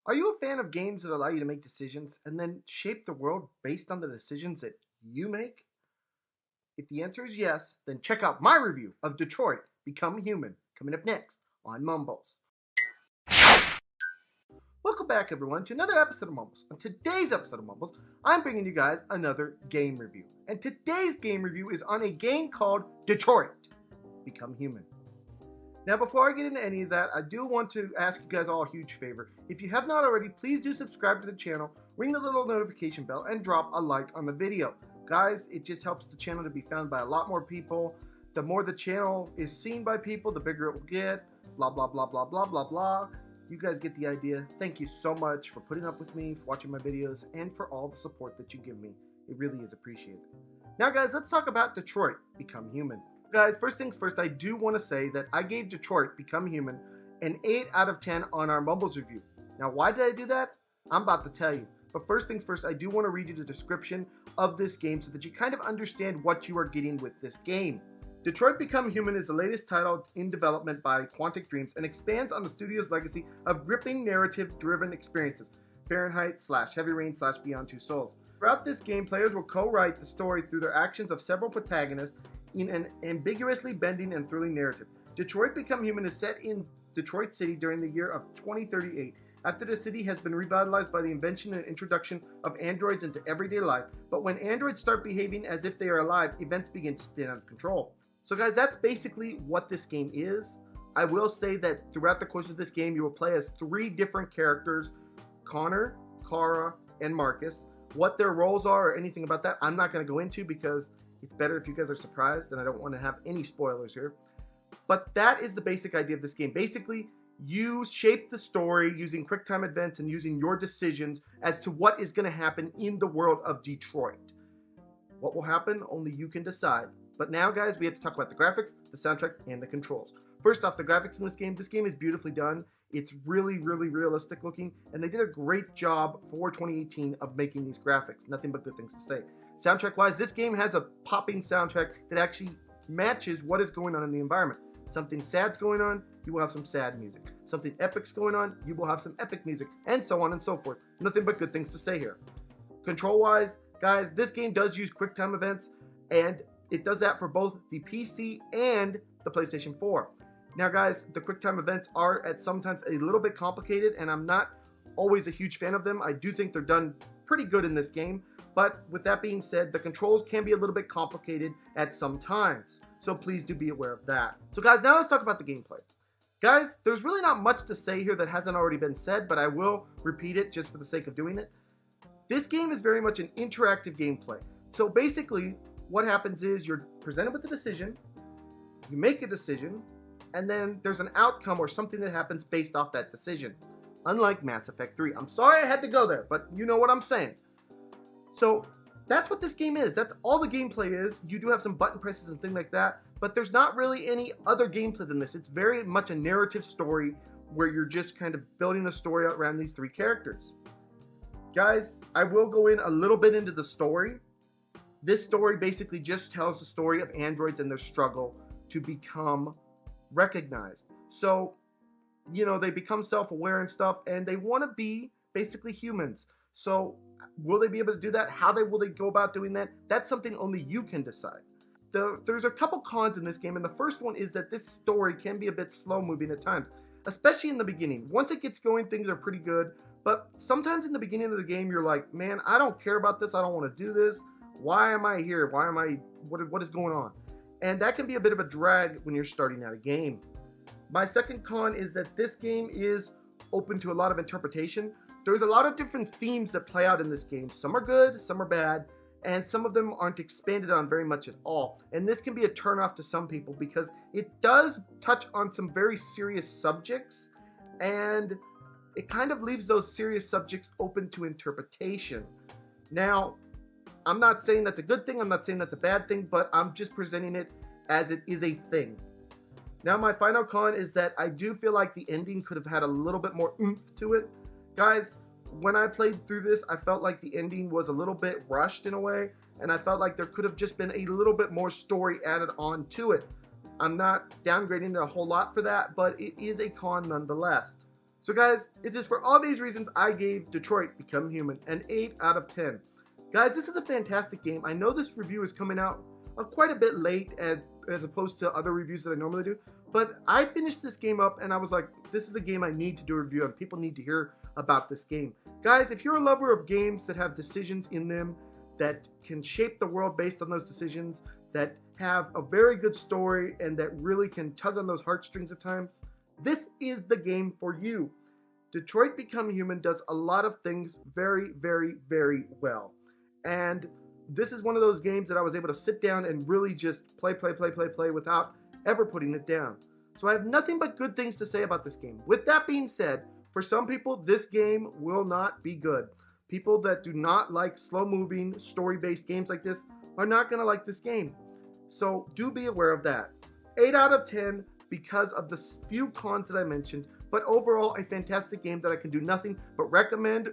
Are you a fan of games that allow you to make decisions and then shape the world based on the decisions that you make? If the answer is yes, then check out my review of Detroit Become Human, coming up next on Mumbles. Welcome back, everyone, to another episode of Mumbles. On today's episode of Mumbles, I'm bringing you guys another game review. And today's game review is on a game called Detroit Become Human. Now, before I get into any of that, I do want to ask you guys all a huge favor. If you have not already, please do subscribe to the channel, ring the little notification bell, and drop a like on the video. Guys, it just helps the channel to be found by a lot more people. The more the channel is seen by people, the bigger it will get. Blah, blah, blah, blah, blah, blah, blah. You guys get the idea. Thank you so much for putting up with me, for watching my videos, and for all the support that you give me. It really is appreciated. Now, guys, let's talk about Detroit Become Human. Guys, first things first, I do want to say that I gave Detroit Become Human an 8 out of 10 on our Mumbles review. Now, why did I do that? I'm about to tell you. But first things first, I do want to read you the description of this game so that you kind of understand what you are getting with this game. Detroit Become Human is the latest title in development by Quantic Dreams and expands on the studio's legacy of gripping narrative-driven experiences, Fahrenheit/Heavy Rain/Beyond Two Souls. Throughout this game, players will co-write the story through their actions of several protagonists in an ambiguously bending and thrilling narrative. Detroit Become Human is set in Detroit City during the year of 2038, after the city has been revitalized by the invention and introduction of androids into everyday life. But when androids start behaving as if they are alive, events begin to spin out of control. So guys, that's basically what this game is. I will say that throughout the course of this game, you will play as 3 different characters: Connor, Kara, and Marcus. What their roles are or anything about that, I'm not going to go into because it's better if you guys are surprised, and I don't want to have any spoilers here. But that is the basic idea of this game. Basically, you shape the story using QuickTime events and using your decisions as to what is going to happen in the world of Detroit. What will happen, only you can decide. But now, guys, we have to talk about the graphics, the soundtrack, and the controls. First off, the graphics in this game. This game is beautifully done. It's really, really realistic looking, and they did a great job for 2018 of making these graphics. Nothing but good things to say. Soundtrack-wise, this game has a popping soundtrack that actually matches what is going on in the environment. Something sad's going on, you will have some sad music. Something epic's going on, you will have some epic music, and so on and so forth. Nothing but good things to say here. Control-wise, guys, this game does use QuickTime events, and it does that for both the PC and the PlayStation 4. Now, guys, the QuickTime events are at sometimes a little bit complicated, and I'm not always a huge fan of them. I do think they're done pretty good in this game. But with that being said, the controls can be a little bit complicated at some times. So please do be aware of that. So guys, now let's talk about the gameplay. Guys, there's really not much to say here that hasn't already been said, but I will repeat it just for the sake of doing it. This game is very much an interactive gameplay. So basically, what happens is you're presented with a decision, you make a decision, and then there's an outcome or something that happens based off that decision. Unlike Mass Effect 3. I'm sorry I had to go there, but you know what I'm saying. So that's what this game is. That's all the gameplay is. You do have some button presses and things like that, but there's not really any other gameplay than this. It's very much a narrative story where you're just kind of building a story around these 3 characters. Guys, I will go in a little bit into the story. This story basically just tells the story of androids and their struggle to become recognized. So, you know, they become self-aware and stuff, and they want to be basically humans. So will they be able to do that? How will they go about doing that? That's something only you can decide. There's a couple cons in this game, and the first one is that this story can be a bit slow-moving at times, especially in the beginning. Once it gets going, things are pretty good, but sometimes in the beginning of the game, you're like, man, I don't care about this. I don't want to do this. Why am I here? What is going on? And that can be a bit of a drag when you're starting out a game. My second con is that this game is open to a lot of interpretation. There's a lot of different themes that play out in this game. Some are good, some are bad, and some of them aren't expanded on very much at all. And this can be a turnoff to some people because it does touch on some very serious subjects, and it kind of leaves those serious subjects open to interpretation. Now, I'm not saying that's a good thing, I'm not saying that's a bad thing, but I'm just presenting it as it is a thing. Now, my final con is that I do feel like the ending could have had a little bit more oomph to it. Guys, when I played through this, I felt like the ending was a little bit rushed in a way, and I felt like there could have just been a little bit more story added on to it. I'm not downgrading it a whole lot for that, but it is a con nonetheless. So guys, it is for all these reasons I gave Detroit Become Human an 8 out of 10. Guys, this is a fantastic game. I know this review is coming out quite a bit late as opposed to other reviews that I normally do, but I finished this game up and I was like, this is a game I need to do a review on. People need to hear about this game. Guys, if you're a lover of games that have decisions in them that can shape the world based on those decisions, that have a very good story and that really can tug on those heartstrings at times, this is the game for you. Detroit Become Human does a lot of things very, very, very well. And this is one of those games that I was able to sit down and really just play without ever putting it down. So I have nothing but good things to say about this game. With that being said, for some people, this game will not be good. People that do not like slow-moving, story-based games like this are not going to like this game. So do be aware of that. 8 out of 10 because of the few cons that I mentioned, but overall a fantastic game that I can do nothing but recommend.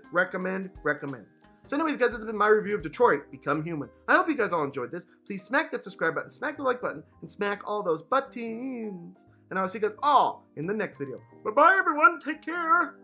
So anyways, guys, this has been my review of Detroit Become Human. I hope you guys all enjoyed this. Please smack that subscribe button, smack the like button, and smack all those buttons. And I'll see you guys all in the next video. Bye-bye, everyone. Take care.